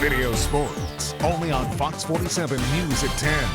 Video Sports, only on Fox 47 News at 10.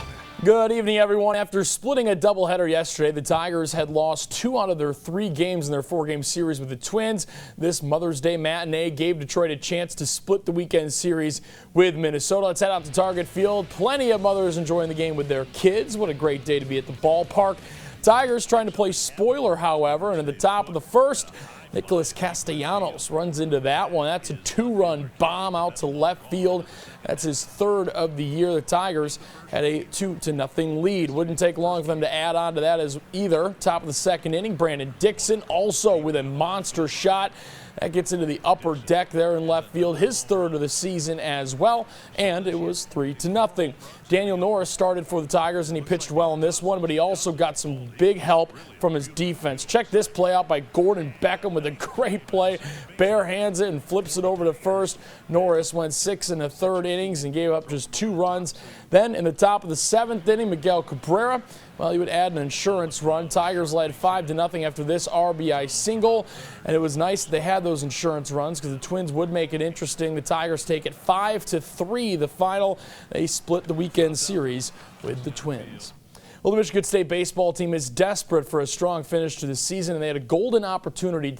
Good evening, everyone. After splitting a doubleheader yesterday, the Tigers had lost 2 out of their 3 games in their 4-game series with the Twins. This Mother's Day matinee gave Detroit a chance to split the weekend series with Minnesota. Let's head out to Target Field. Plenty of mothers enjoying the game with their kids. What a great day to be at the ballpark. Tigers trying to play spoiler, however, and at the top of the first, Nicholas Castellanos runs into that one. That's a 2-run bomb out to left field. That's his 3rd of the year. The Tigers had a 2-0 lead. Wouldn't take long for them to add on to that as either. Top of the 2nd inning, Brandon Dixon also with a monster shot. That gets into the upper deck there in left field, his 3rd of the season as well, and it was 3-0. Daniel Norris started for the Tigers, and he pitched well in this one, but he also got some big help from his defense. Check this play out by Gordon Beckham with a great play. Bare hands it and flips it over to first. Norris went 6 1/3 innings and gave up just 2 runs. Then in the top of the 7th inning, Miguel Cabrera, well, he would add an insurance run. Tigers led 5-0 after this RBI single, and it was nice that they had those insurance runs because the Twins would make it interesting. The Tigers take it 5-3, the final. They split the weekend series with the Twins. Well, the Michigan State baseball team is desperate for a strong finish to the season, and they had a golden opportunity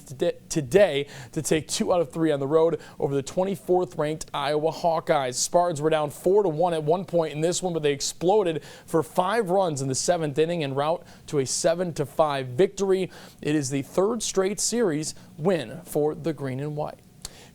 today to take 2 out of 3 on the road over the 24th-ranked Iowa Hawkeyes. Spartans were down 4-1 at one point in this one, but they exploded for 5 runs in the 7th inning en route to a 7-5 victory. It is the 3rd straight series win for the Green and White.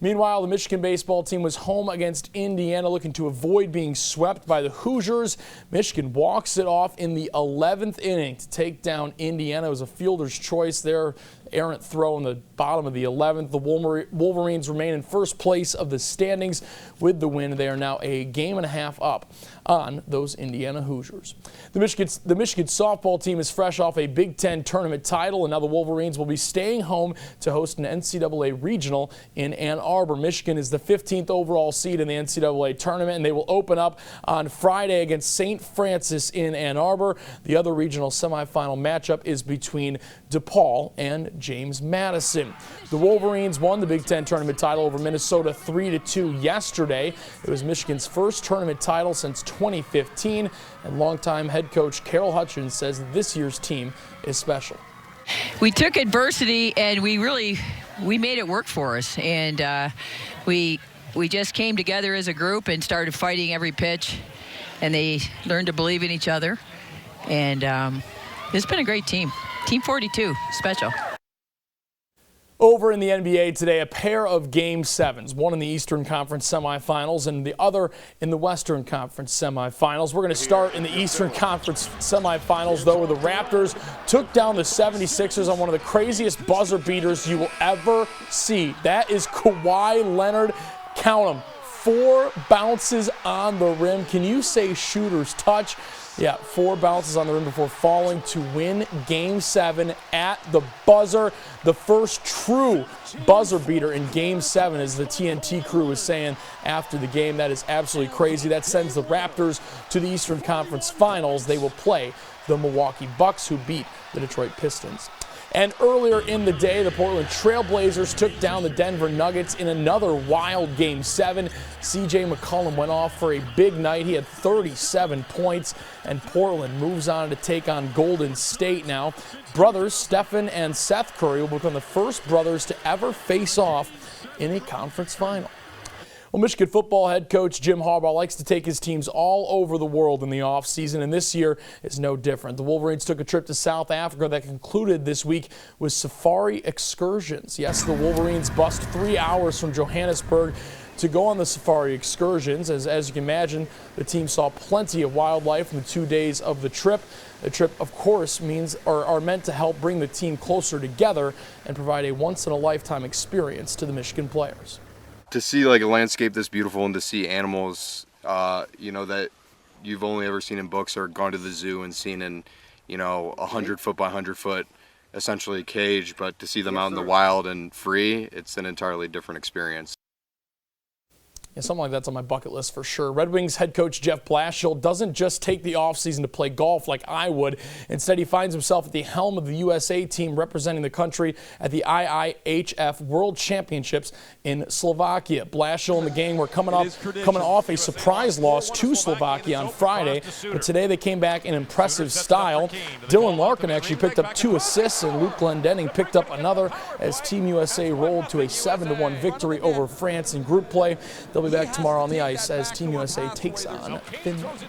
Meanwhile, the Michigan baseball team was home against Indiana, looking to avoid being swept by the Hoosiers. Michigan walks it off in the 11th inning to take down Indiana. It was a fielder's choice there. Errant throw in the bottom of the 11th. The Wolverines remain in first place of the standings with the win. They are now a game and a half up on those Indiana Hoosiers. The Michigan softball team is fresh off a Big Ten tournament title, and now the Wolverines will be staying home to host an NCAA regional in Ann Arbor. Michigan is the 15th overall seed in the NCAA tournament, and they will open up on Friday against St. Francis in Ann Arbor. The other regional semifinal matchup is between DePaul and James Madison. The Wolverines won the Big Ten tournament title over Minnesota 3-2 yesterday. It was Michigan's first tournament title since 2015, and longtime head coach Carol Hutchins says that this year's team is special. We took adversity and we made it work for us, and we just came together as a group and started fighting every pitch, and they learned to believe in each other, and it's been a great team. Team 42, special. Over in the NBA today, a pair of Game 7s, one in the Eastern Conference semifinals and the other in the Western Conference semifinals. We're going to start in the Eastern Conference semifinals, though, where the Raptors took down the 76ers on one of the craziest buzzer beaters you will ever see. That is Kawhi Leonard. Count them. 4 bounces on the rim. Can you say shooter's touch? Yeah, 4 bounces on the rim before falling to win Game 7 at the buzzer. The first true buzzer beater in Game 7, as the TNT crew was saying after the game. That is absolutely crazy. That sends the Raptors to the Eastern Conference Finals. They will play the Milwaukee Bucks, who beat the Detroit Pistons. And earlier in the day, the Portland Trail Blazers took down the Denver Nuggets in another wild Game 7. C.J. McCollum went off for a big night. He had 37 points, and Portland moves on to take on Golden State now. Brothers Stephen and Seth Curry will become the first brothers to ever face off in a conference final. Well, Michigan football head coach Jim Harbaugh likes to take his teams all over the world in the offseason, and this year is no different. The Wolverines took a trip to South Africa that concluded this week with safari excursions. Yes, the Wolverines bust 3 hours from Johannesburg to go on the safari excursions. As you can imagine, the team saw plenty of wildlife in the 2 days of the trip. The trip, of course, are meant to help bring the team closer together and provide a once-in-a-lifetime experience to the Michigan players. To see like a landscape this beautiful and to see animals, that you've only ever seen in books or gone to the zoo and seen in, 100 foot by 100 foot, essentially cage, but to see them out in the wild and free, it's an entirely different experience. Yeah, something like that's on my bucket list for sure. Red Wings head coach Jeff Blashill doesn't just take the offseason to play golf like I would. Instead, he finds himself at the helm of the USA team representing the country at the IIHF World Championships in Slovakia. Blashill and the gang were coming off a surprise loss to Slovakia on Friday, but today they came back in impressive style. Dylan Larkin actually picked up 2 assists, and Luke Glendenning picked up another as Team USA rolled to a 7-1 victory over France in group play. They'll be back tomorrow on the ice as Team USA takes on Finland.